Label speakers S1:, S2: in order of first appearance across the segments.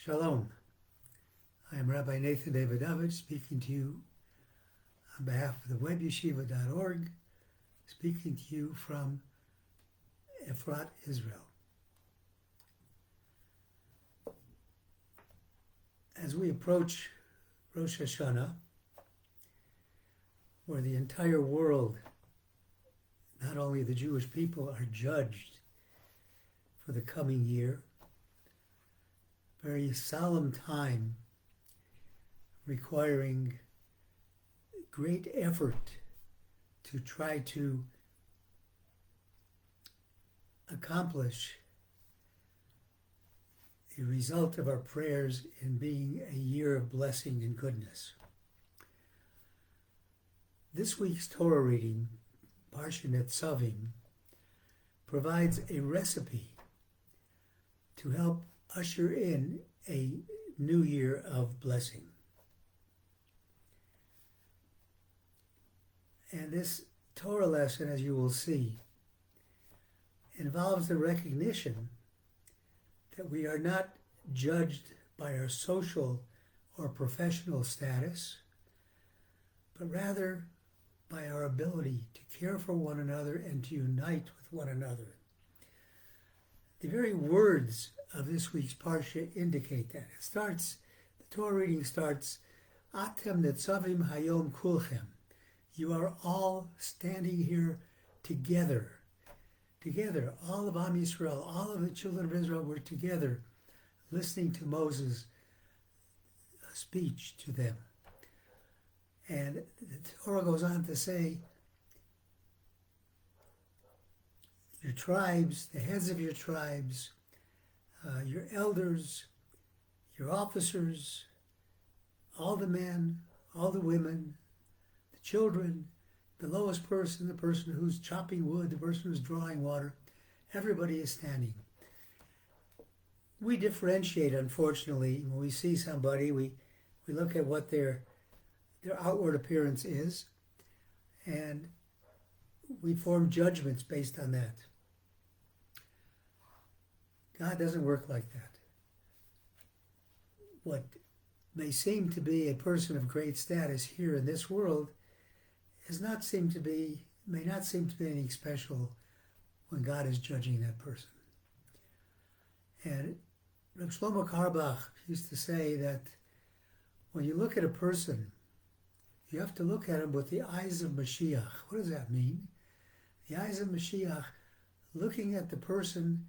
S1: Shalom. I am Rabbi Davidovich speaking to you on behalf of the webyeshiva.org, speaking to you from Efrat, Israel. As we approach Rosh Hashanah, where the entire world, not only the Jewish people, are judged for the coming year, very solemn time requiring great effort to try to accomplish the result of our prayers in being a year of blessing and goodness. This week's Torah reading, Parsha Nitzavim, provides a recipe to help usher in a new year of blessing. And this Torah lesson, as you will see, involves the recognition that we are not judged by our social or professional status, but rather by our ability to care for one another and to unite with one another. The very words of this week's Parsha indicate that. The Torah reading starts, Atem Nitzavim Hayom Kulchem. You are all standing here together. Together, all of Am Yisrael, all of the children of Israel were together listening to Moses' speech to them. And the Torah goes on to say, your tribes, the heads of your tribes, your elders, your officers, all the men, all the women, the children, the lowest person, the person who's chopping wood, the person who's drawing water, everybody is standing. We differentiate, unfortunately, when we see somebody, we look at what their outward appearance is, and we form judgments based on that. God doesn't work like that. What may seem to be a person of great status here in this world may not seem to be anything special when God is judging that person. And Rabbi Shlomo Carlebach used to say that when you look at a person, you have to look at him with the eyes of Mashiach. What does that mean? The eyes of Mashiach, looking at the person,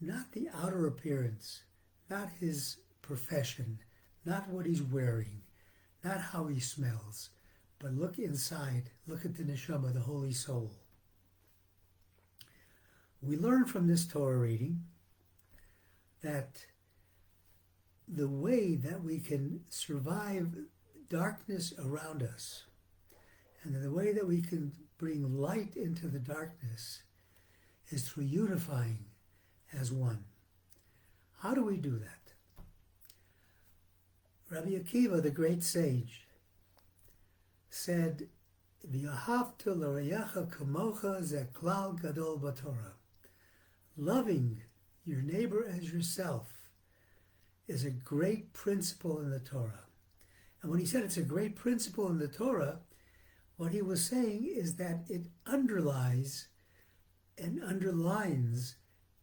S1: not the outer appearance, not his profession, not what he's wearing, not how he smells, but look inside, look at the neshama, the holy soul. We learn from this Torah reading that the way that we can survive darkness around us, and the way that we can bring light into the darkness, is through unifying as one. How do we do that? Rabbi Akiva, the great sage, said, "V'ahavta l'reyacha kamocha ze klal gadol b'Torah." Loving your neighbor as yourself is a great principle in the Torah. And when he said it's a great principle in the Torah, what he was saying is that it underlies and underlines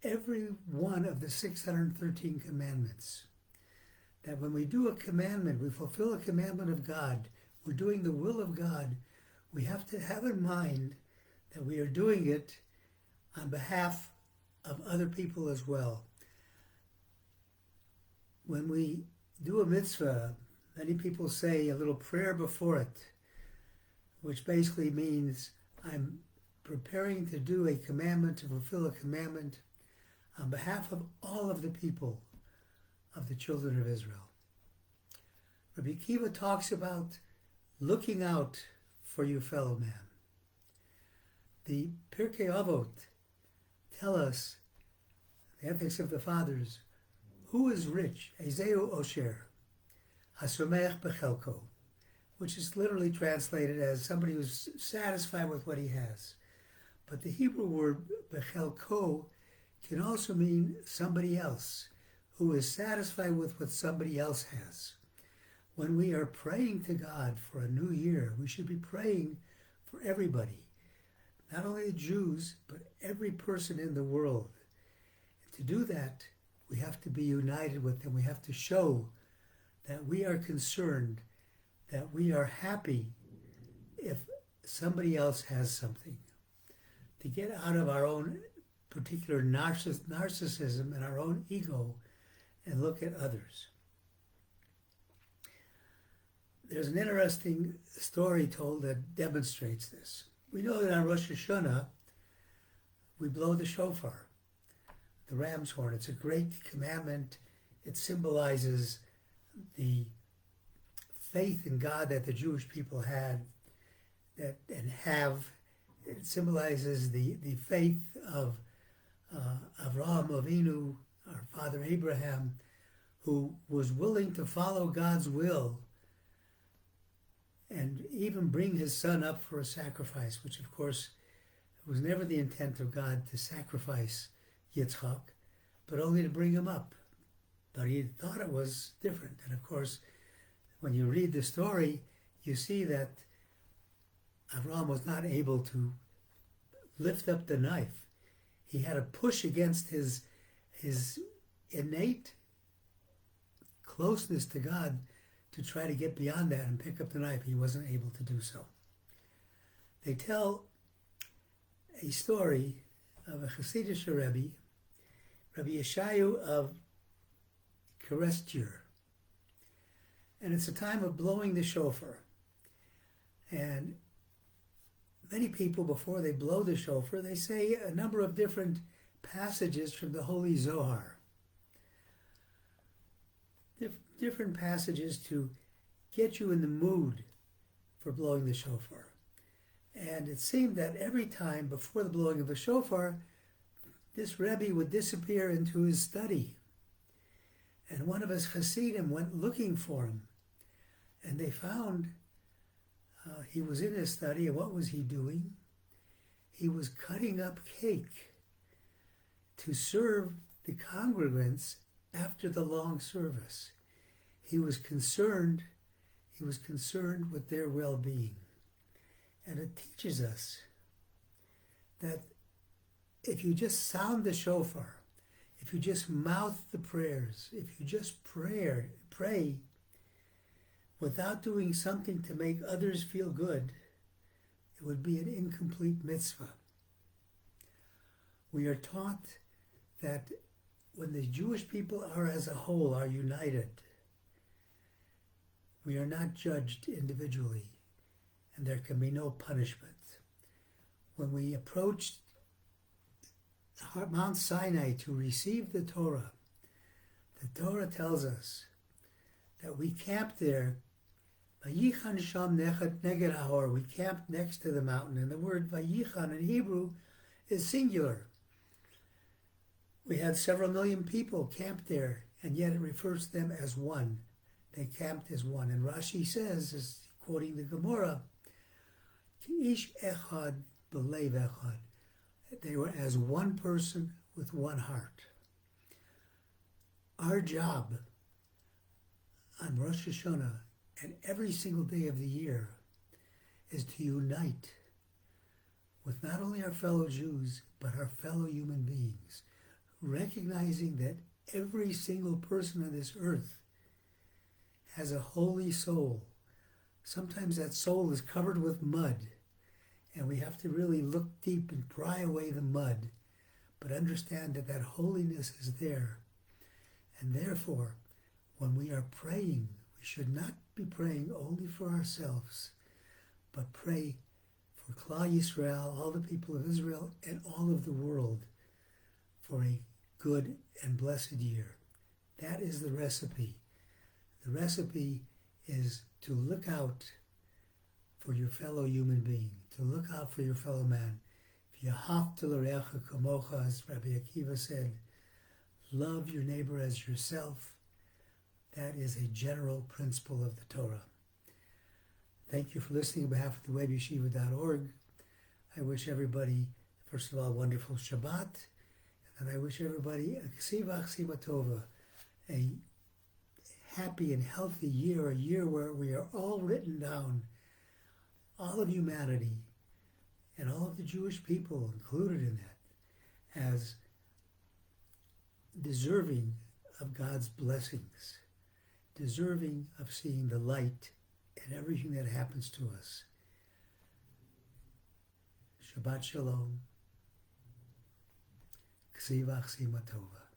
S1: every one of the 613 commandments. That when we do a commandment, we fulfill a commandment of God, we're doing the will of God, we have to have in mind that we are doing it on behalf of other people as well. When we do a mitzvah, many people say a little prayer before it, which basically means I'm preparing to do a commandment, to fulfill a commandment on behalf of all of the people of the children of Israel. Rabbi Akiva talks about looking out for your fellow man. The Pirkei Avot tell us, the ethics of the fathers, who is rich? Ezeu usher, hasomech bechelko, which is literally translated as somebody who's satisfied with what he has. But the Hebrew word bechelko can also mean somebody else who is satisfied with what somebody else has. When we are praying to God for a new year, we should be praying for everybody, not only the Jews, but every person in the world. And to do that, we have to be united with them. We have to show that we are concerned, that we are happy if somebody else has something. To get out of our own particular narcissism and our own ego and look at others. There's an interesting story told that demonstrates this. We know that on Rosh Hashanah, we blow the shofar, the ram's horn. It's a great commandment. It symbolizes the faith in God that the Jewish people had and have. It symbolizes the faith of Avraham Avinu, our father Abraham, who was willing to follow God's will and even bring his son up for a sacrifice, which of course was never the intent of God to sacrifice Yitzchak, but only to bring him up. But he thought it was different. And of course, when you read the story, you see that Avraham was not able to lift up the knife. He had to push against his innate closeness to God to try to get beyond that and pick up the knife. He wasn't able to do so. They tell a story of a Hasidic Rabbi, Rabbi Yeshayu of Kerestir. And it's a time of blowing the shofar. And many people, before they blow the shofar, they say a number of different passages from the Holy Zohar. Different passages to get you in the mood for blowing the shofar. And it seemed that every time before the blowing of the shofar, this Rebbe would disappear into his study. And one of his Hasidim went looking for him. And they found he was in his study, and what was he doing? He was cutting up cake to serve the congregants after the long service. He was concerned with their well-being. And it teaches us that if you just sound the shofar, if you just mouth the prayers, if you just pray without doing something to make others feel good, it would be an incomplete mitzvah. We are taught that when the Jewish people are as a whole, are united, we are not judged individually, and there can be no punishment. When we approached Mount Sinai to receive the Torah tells us that we camped there. Vayichan sham neged ahor. We camped next to the mountain, and the word Vayichan in Hebrew is singular. We had several million people camped there, and yet it refers to them as one. They camped as one. And Rashi says, is quoting the Gemara, Ki ish echad b'lev echad. They were as one person with one heart. Our job on Rosh Hashanah and every single day of the year is to unite with not only our fellow Jews, but our fellow human beings, recognizing that every single person on this earth has a holy soul. Sometimes that soul is covered with mud, and we have to really look deep and pry away the mud, but understand that that holiness is there. And therefore, when we are praying, we should not be praying only for ourselves, but pray for Klal Yisrael, all the people of Israel, and all of the world for a good and blessed year. That is the recipe. The recipe is to look out for your fellow human being, to look out for your fellow man. V'yahavta l'reacha kamocha, as Rabbi Akiva said, love your neighbor as yourself. That is a general principle of the Torah. Thank you for listening on behalf of the webyeshiva.org. I wish everybody, first of all, a wonderful Shabbat, and I wish everybody a ksiva tova, a happy and healthy year, a year where we are all written down, all of humanity and all of the Jewish people included in that, as deserving of God's blessings, deserving of seeing the light in everything that happens to us. Shabbat Shalom. Ksivach Simatova.